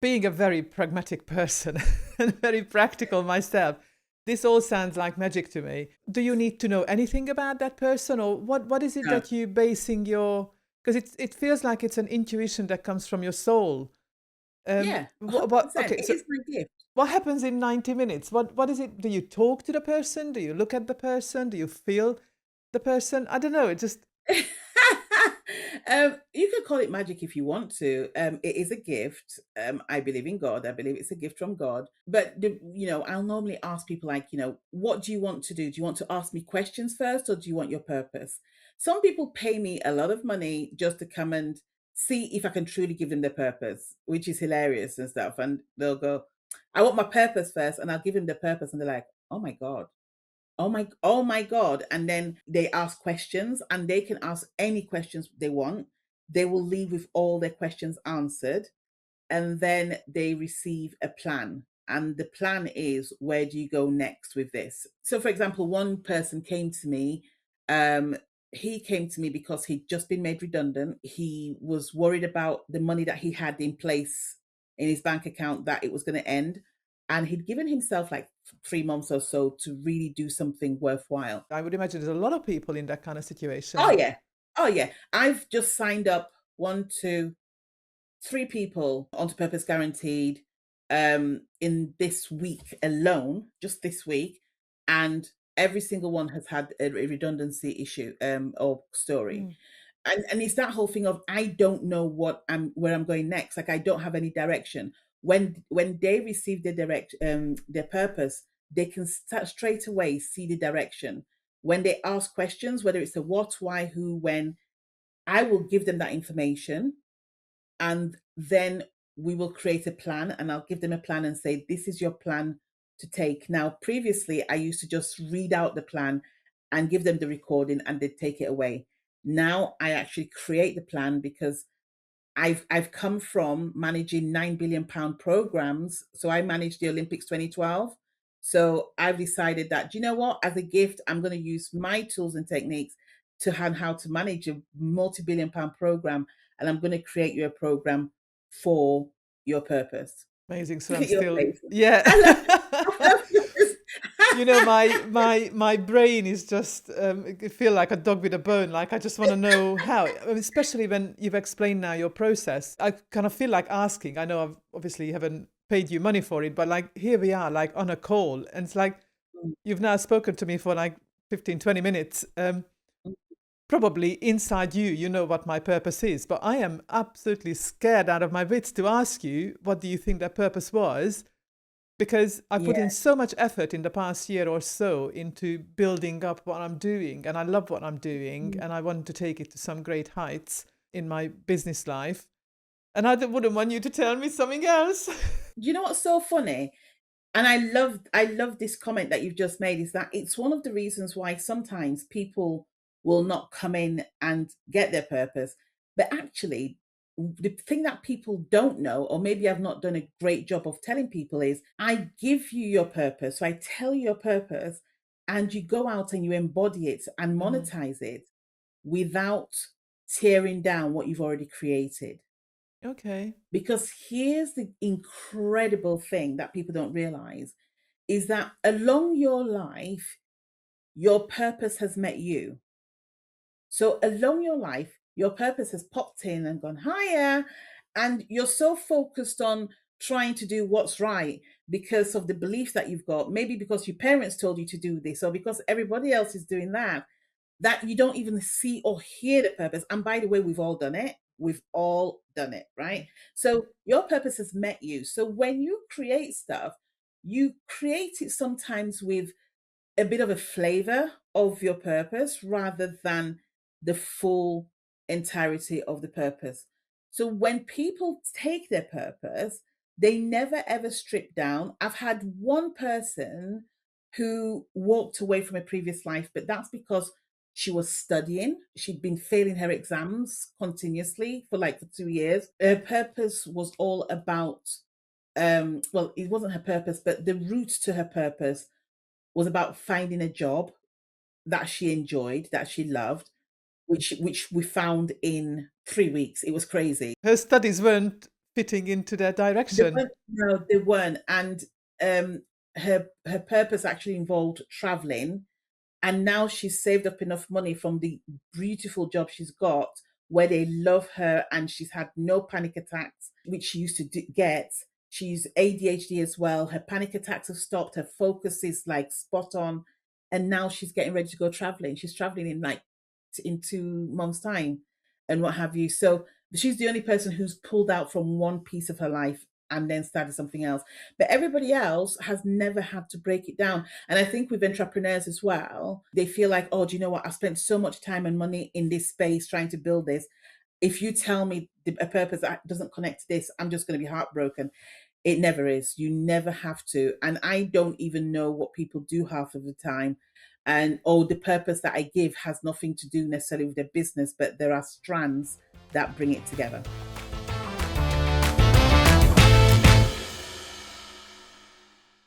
being a very pragmatic person and very practical myself, this all sounds like magic to me. Do you need to know anything about that person, or what is it No. that you basing your, because it feels like it's an intuition that comes from your soul. Yeah, What 100%. okay, It so is my gift. what happens in 90 minutes? What is it? Do you talk to the person? Do you look at the person? Do you feel the person? I don't know. It just You could call it magic if you want to. It is a gift. I believe in God. I believe it's a gift from God. But I'll normally ask people like, what do you want to do? Do you want to ask me questions first, or do you want your purpose? Some people pay me a lot of money just to come and see if I can truly give them their purpose, which is hilarious and stuff. And they'll go, "I want my purpose first," and I'll give them the purpose, and they're like, "Oh my God." Oh my God. And then they ask questions, and they can ask any questions they want. They will leave with all their questions answered, and then they receive a plan. And the plan is, where do you go next with this? So, for example, one person came to me. Um, he came to me because he'd just been made redundant. He was worried about the money that he had in place in his bank account, that it was going to end. And he'd given himself like 3 months or so to really do something worthwhile. I would imagine there's a lot of people in that kind of Oh, situation. yeah. Oh, yeah. I've just signed up one, two, three people onto Purpose Guaranteed in this week alone, just this week, and every single one has had a redundancy issue or story. Mm. And it's that whole thing of, I don't know where I'm going next. Like, I don't have any direction. When they receive their purpose, they can start straight away see the direction. When they ask questions, whether it's a what, why, who, when, I will give them that information, and then we will create a plan, and I'll give them a plan and say, this is your plan to take. Now, previously, I used to just read out the plan and give them the recording, and they'd take it away. Now I actually create the plan, because I've come from managing £9 billion programs. So I managed the Olympics 2012. So I've decided that, you know what, as a gift, I'm going to use my tools and techniques to how to manage a multi-billion-pound program, and I'm going to create you a program for your purpose. Amazing. So Look I'm at your still, face. yeah. I love this. You know, my brain is just I feel like a dog with a bone. Like I just want to know how, I mean, especially when you've explained now your process. I kind of feel like asking. I know I've obviously haven't paid you money for it, but like here we are, like on a call, and it's like you've now spoken to me for like 15, 20 minutes. Probably inside you, you know what my purpose is, but I am absolutely scared out of my wits to ask you, what do you think that purpose was? Because I put Yeah. in so much effort in the past year or so into building up what I'm doing, and I love what I'm doing, and I want to take it to some great heights in my business life. And I wouldn't want you to tell me something else. Do you know what's so funny? And I love this comment that you've just made, is that it's one of the reasons why sometimes people will not come in and get their purpose. But actually, the thing that people don't know, or maybe I've not done a great job of telling people, is I give you your purpose. So I tell you your purpose, and you go out and you embody it and Mm. monetize it without tearing down what you've already created. Okay. Because here's the incredible thing that people don't realize, is that along your life, your purpose has met you. So along your life, your purpose has popped in and gone higher, and you're so focused on trying to do what's right because of the beliefs that you've got, maybe because your parents told you to do this, or because everybody else is doing that, that you don't even see or hear the purpose. And by the way, we've all done it. We've all done it, right? So your purpose has met you. So when you create stuff, you create it sometimes with a bit of a flavor of your purpose rather than the full entirety of the purpose. So when people take their purpose, they never ever strip down. I've had one person who walked away from a previous life, but that's because she was studying. She'd been failing her exams continuously for 2 years. Her purpose was all about well, it wasn't her purpose, but the route to her purpose was about finding a job that she enjoyed, that she loved, which we found in 3 weeks. It was crazy. Her studies weren't fitting into their They direction. weren't, no, they weren't. And her purpose actually involved traveling, and now she's saved up enough money from the beautiful job she's got where they love her, and she's had no panic attacks, which she used to get. She's ADHD as well. Her panic attacks have stopped. Her focus is like spot on. And now she's getting ready to go traveling. She's traveling in like in 2 months' time and what have you. So she's the only person who's pulled out from one piece of her life and then started something else. But everybody else has never had to break it down. And I think with entrepreneurs as well, they feel like, oh, do you know what? I've spent so much time and money in this space trying to build this. If you tell me a purpose that doesn't connect to this, I'm just going to be heartbroken. It never is. You never have to. And I don't even know what people do half of the time. And oh, the purpose that I give has nothing to do necessarily with their business, but there are strands that bring it together.